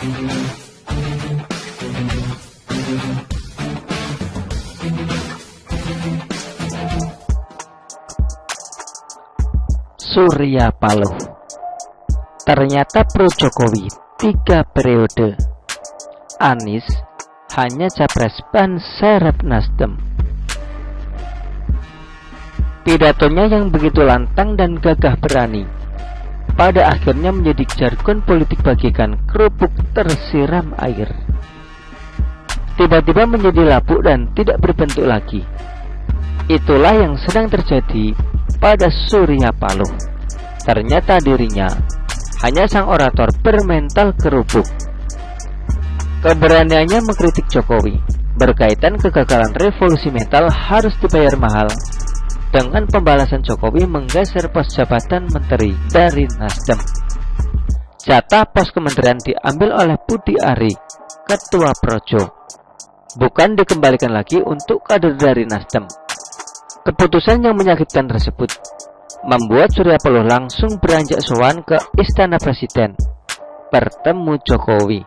Surya Paloh ternyata pro Jokowi 3 periode. Anies hanya capres ban serep Nasdem. Pidatonya yang begitu lantang dan gagah berani pada akhirnya menjadi jargon politik bagaikan kerupuk tersiram air. Tiba-tiba menjadi lapuk dan tidak berbentuk lagi. Itulah yang sedang terjadi pada Surya Paloh. Ternyata dirinya hanya sang orator bermental kerupuk. Keberaniannya mengkritik Jokowi berkaitan kegagalan revolusi mental harus dibayar mahal dengan pembalasan Jokowi menggeser pos jabatan menteri dari Nasdem. Jatah pos kementerian diambil oleh Budi Ari, ketua Projo, bukan dikembalikan lagi untuk kader dari Nasdem. Keputusan yang menyakitkan tersebut membuat Surya Paloh langsung beranjak sowan ke Istana Presiden bertemu Jokowi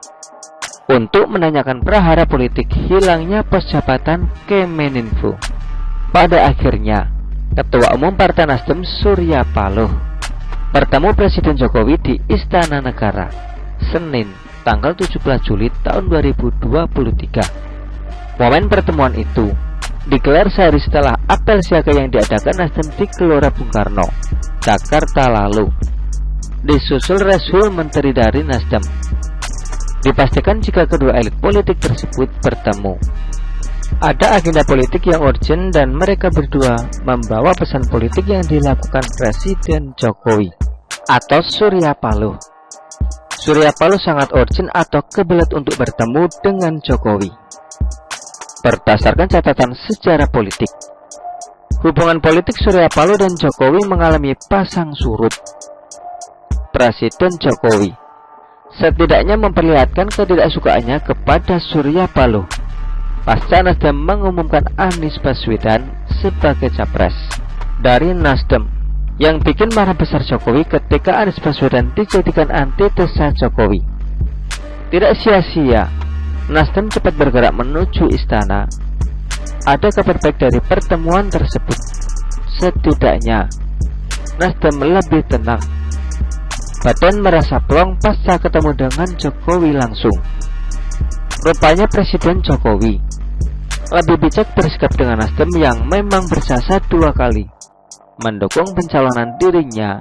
untuk menanyakan prahara politik hilangnya pos jabatan Kemeninfo. Pada akhirnya, Ketua Umum Partai Nasdem Surya Paloh bertemu Presiden Jokowi di Istana Negara Senin tanggal 17 Juli tahun 2023. Momen pertemuan itu digelar sehari setelah apel siaga yang diadakan Nasdem di Gelora Bung Karno, Jakarta lalu. Disusul Resul Menteri dari Nasdem. Dipastikan jika kedua elit politik tersebut bertemu, ada agenda politik yang urgent dan mereka berdua membawa pesan politik yang dilakukan Presiden Jokowi atau Surya Paloh. Surya Paloh sangat urgent atau kebelet untuk bertemu dengan Jokowi. Berdasarkan catatan sejarah politik, hubungan politik Surya Paloh dan Jokowi mengalami pasang surut. Presiden Jokowi setidaknya memperlihatkan ketidaksukaannya kepada Surya Paloh pasca Nasdem mengumumkan Anies Baswedan sebagai capres dari Nasdem. Yang bikin marah besar Jokowi ketika Anies Baswedan dijadikan antitesa Jokowi. Tidak sia-sia Nasdem cepat bergerak menuju istana. Ada kabar baik dari pertemuan tersebut. Setidaknya Nasdem lebih tenang. Badan merasa plong pasca ketemu dengan Jokowi langsung. Rupanya Presiden Jokowi lebih bijak bersikap dengan Nasdem yang memang berjasa 2 kali mendukung pencalonan dirinya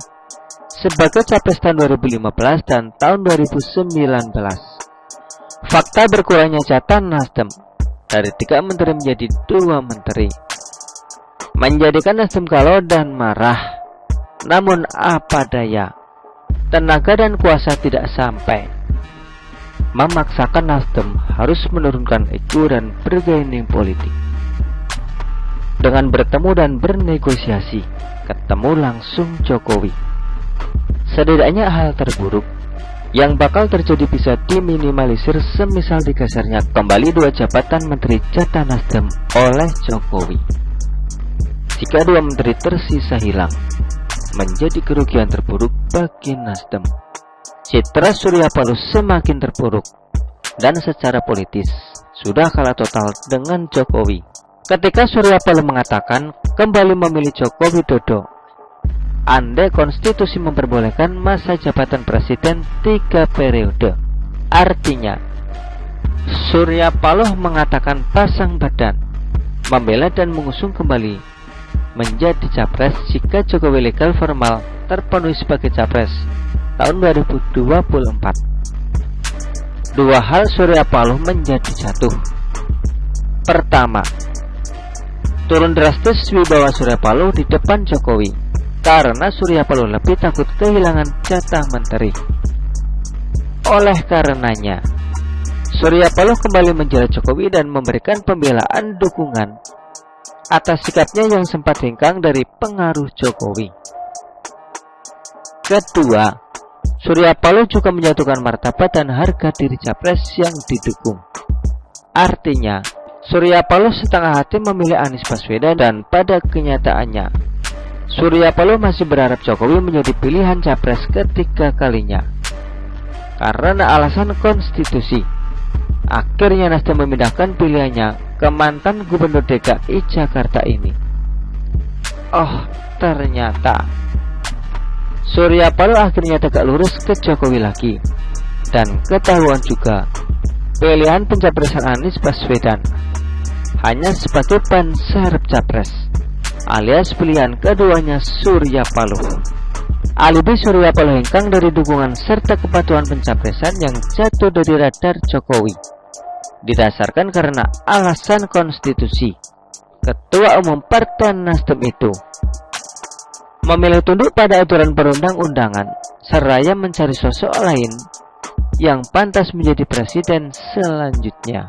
sebagai capres tahun 2015 dan tahun 2019. Fakta berkurangnya jatah Nasdem dari 3 menteri menjadi 2 menteri menjadikan Nasdem galau dan marah. Namun apa daya, tenaga dan kuasa tidak sampai, memaksakan Nasdem harus menurunkan ego dan bergaining politik. Dengan bertemu dan bernegosiasi, ketemu langsung Jokowi. Setidaknya hal terburuk yang bakal terjadi bisa diminimalisir semisal digesernya kembali 2 jabatan menteri jatah Nasdem oleh Jokowi. Jika 2 menteri tersisa hilang, menjadi kerugian terburuk bagi Nasdem. Citra Surya Paloh semakin terpuruk dan secara politis sudah kalah total dengan Jokowi. Ketika Surya Paloh mengatakan kembali memilih Joko Widodo andai konstitusi memperbolehkan masa jabatan presiden 3 periode. Artinya Surya Paloh mengatakan pasang badan membela dan mengusung kembali menjadi capres jika Jokowi legal formal terpenuhi sebagai capres tahun 2024. 2 hal Surya Paloh menjadi jatuh. Pertama, turun drastis wibawa Surya Paloh di depan Jokowi karena Surya Paloh lebih takut kehilangan jatah menteri. Oleh karenanya, Surya Paloh kembali menjerat Jokowi dan memberikan pembelaan dukungan atas sikapnya yang sempat hengkang dari pengaruh Jokowi. Kedua, Surya Paloh juga menjatuhkan martabat dan harga diri capres yang didukung. Artinya, Surya Paloh setengah hati memilih Anies Baswedan dan pada kenyataannya Surya Paloh masih berharap Jokowi menjadi pilihan capres ketiga kalinya. karena alasan konstitusi. Akhirnya Nasdem memindahkan pilihannya ke mantan Gubernur DKI Jakarta ini. Oh, ternyata Surya Paloh akhirnya tegak lurus ke Jokowi lagi. Dan ketahuan juga, pilihan pencapresan Anies Baswedan hanya sebagai penserep capres, alias pilihan keduanya Surya Paloh. Alibi Surya Paloh hengkang dari dukungan serta kepatuhan pencapresan yang jatuh dari radar Jokowi didasarkan karena alasan konstitusi. Ketua Umum Partai Nasdem itu memilih tunduk pada aturan perundang-undangan seraya mencari sosok lain yang pantas menjadi presiden selanjutnya.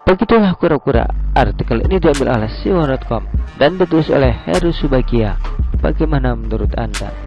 Begitulah kura-kura. Artikel ini diambil oleh siwa.com dan ditulis oleh Heru Subagia. Bagaimana menurut Anda?